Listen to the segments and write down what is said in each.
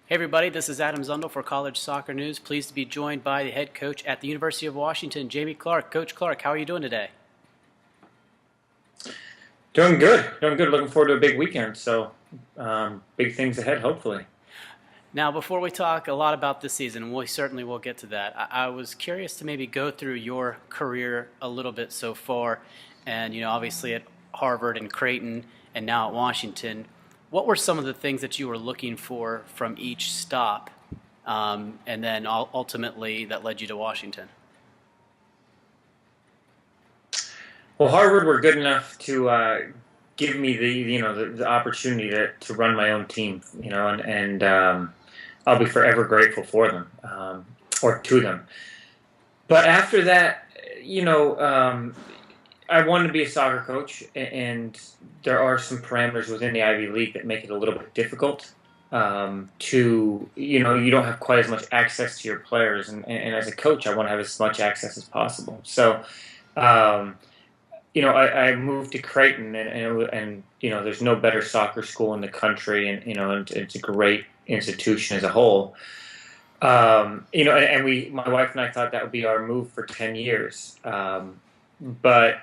Hey everybody, this is Adam Zundel for College Soccer News. Pleased to be joined by the head coach at the University of Washington, Jamie Clark. Coach Clark, how are you doing today? Doing good. Doing good. Looking forward to a big weekend. Big things ahead, hopefully. Now, before we talk a lot about this season, and we certainly will get to that, I was curious to maybe go through your career a little bit so far. And, obviously at Harvard and Creighton and now at Washington. What were some of the things that you were looking for from each stop, and then ultimately that led you to Washington? Well, Harvard were good enough to give me the opportunity to run my own team. And I'll be forever grateful for them or to them. But after that, you know, um, I wanted to be a soccer coach, and there are some parameters within the Ivy League that make it a little bit difficult. You don't have quite as much access to your players, and as a coach, I want to have as much access as possible. Um, I moved to Creighton, and there's no better soccer school in the country, and it's a great institution as a whole. My wife and I thought that would be our move for 10 years. But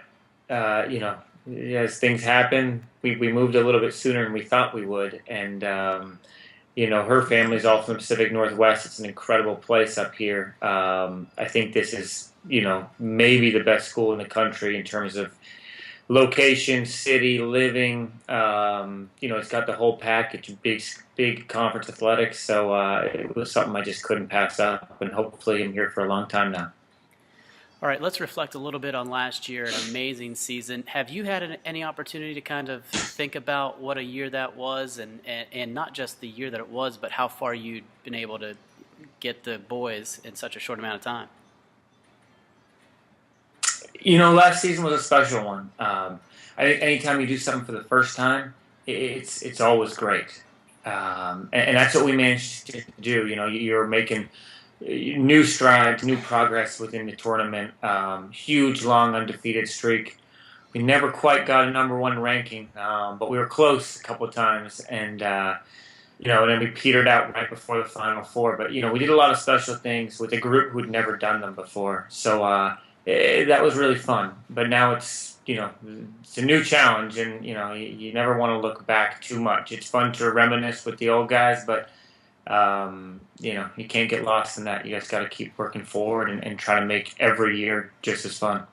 uh, you know, as things happen, we moved a little bit sooner than we thought we would. And her family's all from the Pacific Northwest. It's an incredible place up here. I think this is, maybe the best school in the country in terms of location, city, living. It's got the whole package, big conference athletics. So it was something I just couldn't pass up. And hopefully I'm here for a long time now. All right, let's reflect a little bit on last year, an amazing season. Have you had any opportunity to kind of think about what a year that was, and not just the year that it was, but how far you'd been able to get the boys in such a short amount of time? Last season was a special one. I think anytime you do something for the first time, it's always great, and that's what we managed to do. You're making new strides, new progress within the tournament. Huge, long, undefeated streak. We never quite got a number one ranking, but we were close a couple of times, and then we petered out right before the Final Four. But we did a lot of special things with a group who'd never done them before. That was really fun. But now it's a new challenge, and you never want to look back too much. It's fun to reminisce with the old guys, but you can't get lost in that. You just got to keep working forward and try to make every year just as fun.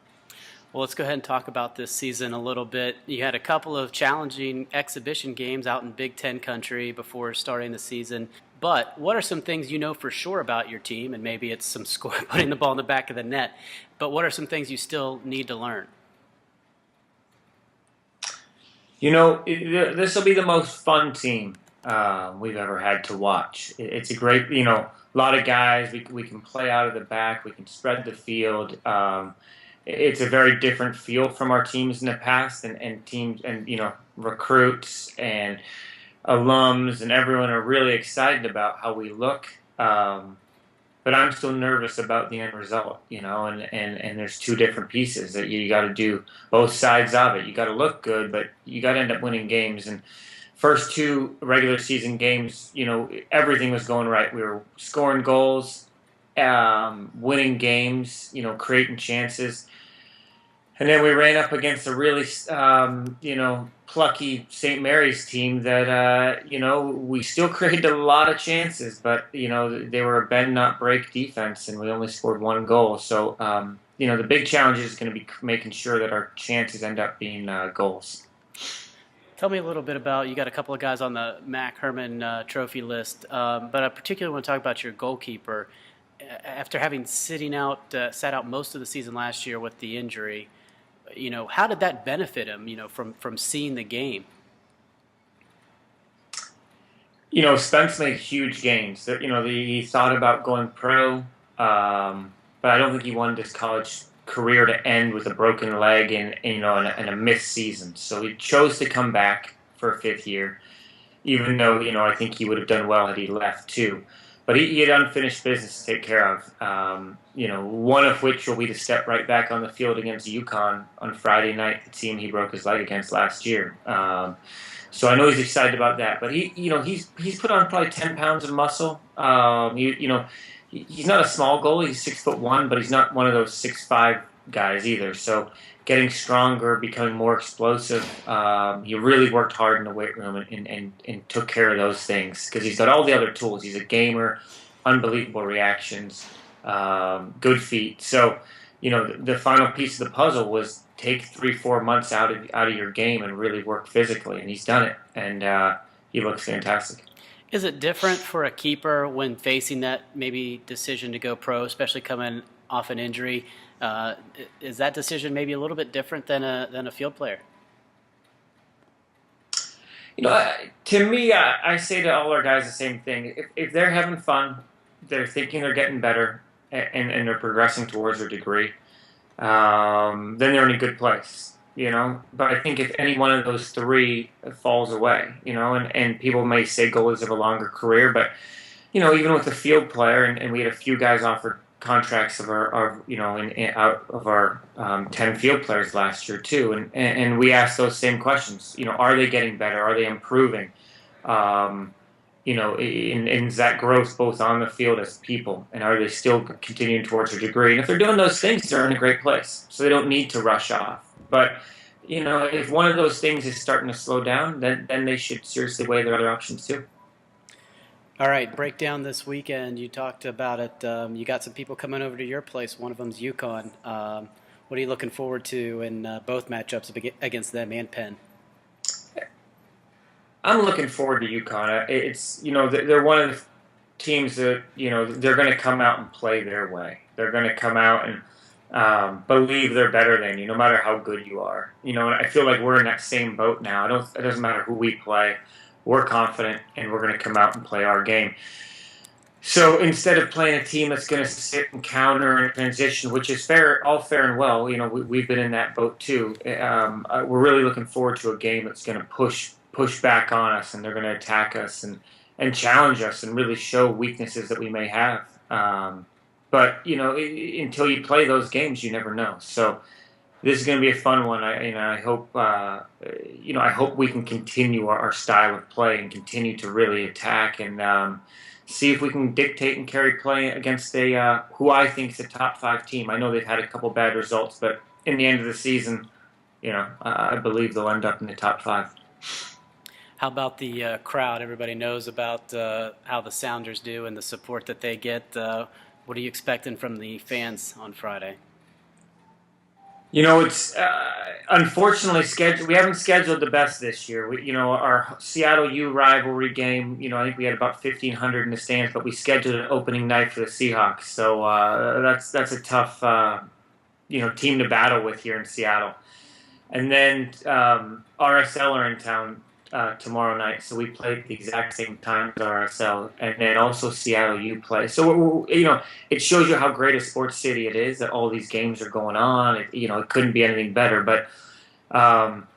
Well, let's go ahead and talk about this season a little bit. You had a couple of challenging exhibition games out in Big Ten country before starting the season. But what are some things you know for sure about your team? And maybe it's some score, putting the ball in the back of the net. But what are some things you still need to learn? This will be the most fun team we've ever had to watch. It's a great, a lot of guys. We can play out of the back. We can spread the field. It's a very different feel from our teams in the past, and teams and recruits and alums and everyone are really excited about how we look. But I'm still nervous about the end result, and there's two different pieces that you got to do both sides of it. You got to look good, but you got to end up winning games. And first two regular season games, everything was going right. We were scoring goals, winning games, creating chances. And then we ran up against a really, plucky St. Mary's team that, we still created a lot of chances, but, they were a bend not break defense, and we only scored one goal. So, the big challenge is going to be making sure that our chances end up being goals. Tell me a little bit about, you got a couple of guys on the Mac Herman trophy list, but I particularly want to talk about your goalkeeper. After having sat out most of the season last year with the injury, how did that benefit him, from seeing the game? Spence made huge gains. He thought about going pro, but I don't think he wanted his college career to end with a broken leg and a missed season. So he chose to come back for a fifth year, even though I think he would have done well had he left too. But he had unfinished business to take care of. One of which will be to step right back on the field against UConn on Friday night, the team he broke his leg against last year. So I know he's excited about that. But he's put on probably 10 pounds of muscle. He's not a small goalie. He's 6'1", but he's not one of those 6'5" guys either. So getting stronger, becoming more explosive. He really worked hard in the weight room and took care of those things because he's got all the other tools. He's a gamer, unbelievable reactions, good feet. So, the final piece of the puzzle was take 3-4 months out of your game and really work physically, and he's done it, and he looks fantastic. Is it different for a keeper when facing that maybe decision to go pro, especially coming off an injury? Uh, is that decision maybe a little bit different than a field player? To me, I say to all our guys the same thing. If they're having fun, they're thinking they're getting better, and they're progressing towards their degree, then they're in a good place. But I think if any one of those three falls away, and people may say goalies have a longer career, but even with a field player, and we had a few guys offered contracts of out of our 10 field players last year too, and we asked those same questions. Are they getting better? Are they improving? Um, is that growth both on the field as people, and are they still continuing towards their degree? And if they're doing those things, they're in a great place, so they don't need to rush off. But if one of those things is starting to slow down, then they should seriously weigh their other options too. All right, breakdown this weekend. You talked about it. You got some people coming over to your place. One of them's UConn. What are you looking forward to in both matchups against them and Penn? I'm looking forward to UConn. It's they're one of the teams that they're going to come out and play their way. They're going to come out and believe they're better than you, no matter how good you are. And I feel like we're in that same boat now. It doesn't matter who we play. We're confident, and we're going to come out and play our game. So instead of playing a team that's going to sit and counter and transition, which is all fair and well, we've been in that boat too. We're really looking forward to a game that's going to push back on us, and they're going to attack us and challenge us and really show weaknesses that we may have. But until you play those games, you never know. So this is going to be a fun one. I hope I hope we can continue our style of play and continue to really attack and see if we can dictate and carry play against a who I think is a top 5 team. I know they've had a couple bad results, but in the end of the season, I believe they'll end up in the top 5. How about the crowd? Everybody knows about how the Sounders do and the support that they get. What are you expecting from the fans on Friday? It's unfortunately scheduled. We haven't scheduled the best this year. Our Seattle U rivalry game. I think we had about 1,500 in the stands, but we scheduled an opening night for the Seahawks. So that's a tough team to battle with here in Seattle. And then RSL are in town tomorrow night, so we play at the exact same time as RSL, and then also Seattle U play. So it shows you how great a sports city it is that all these games are going on. It couldn't be anything better. But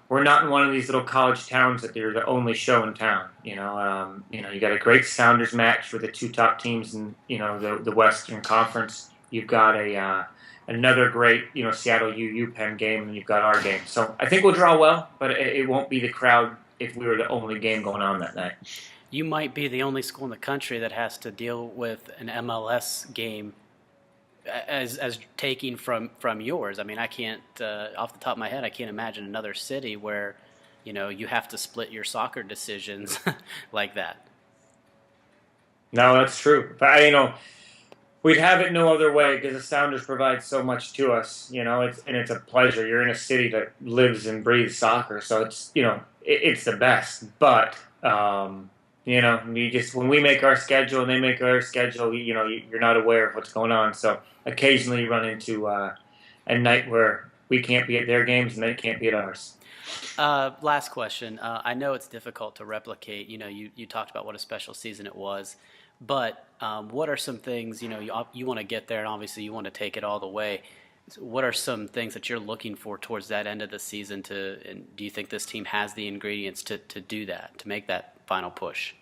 we're not in one of these little college towns that they're the only show in town. You got a great Sounders match with the 2 top teams in the Western Conference. You've got another great Seattle U Penn game, and you've got our game. So I think we'll draw well, but it won't be the crowd if we were the only game going on that night. You might be the only school in the country that has to deal with an MLS game as taking from yours. I mean, I can't off the top of my head, I can't imagine another city where you have to split your soccer decisions like that. No, that's true. But we'd have it no other way because the Sounders provide so much to us. It's a pleasure. You're in a city that lives and breathes soccer, so it's the best. But you just when we make our schedule and they make our schedule, you're not aware of what's going on. So occasionally you run into a night where we can't be at their games and they can't be at ours. Last question. I know it's difficult to replicate. You talked about what a special season it was, but what are some things you want to get there, and obviously you want to take it all the way. What are some things that you're looking for towards that end of the season? And do you think this team has the ingredients to do that, to make that final push?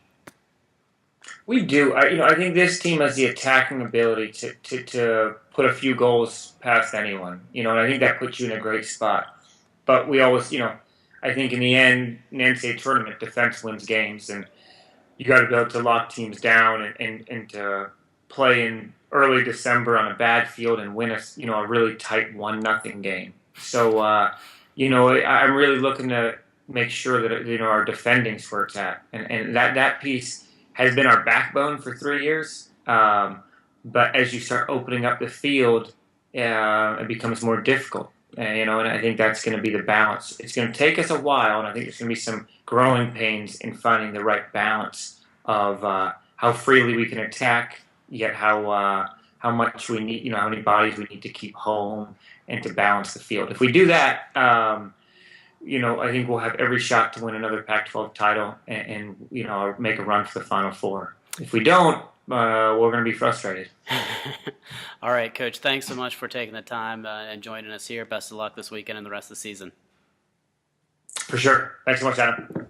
We do. I think this team has the attacking ability to put a few goals past anyone. And I think that puts you in a great spot. But we always, I think in the end, in the NCAA tournament, defense wins games, and you got to be able to lock teams down and to play in early December on a bad field and win a really tight 1-0 game. So I'm really looking to make sure that our defending's where it's at, and that piece has been our backbone for 3 years. But as you start opening up the field, it becomes more difficult. And I think that's going to be the balance. It's going to take us a while, and I think there's going to be some growing pains in finding the right balance of how freely we can attack, yet how much we need, how many bodies we need to keep home, and to balance the field. If we do that, I think we'll have every shot to win another Pac-12 title and make a run for the Final Four. If we don't, we're going to be frustrated. All right, Coach, thanks so much for taking the time and joining us here. Best of luck this weekend and the rest of the season. For sure. Thanks so much, Adam.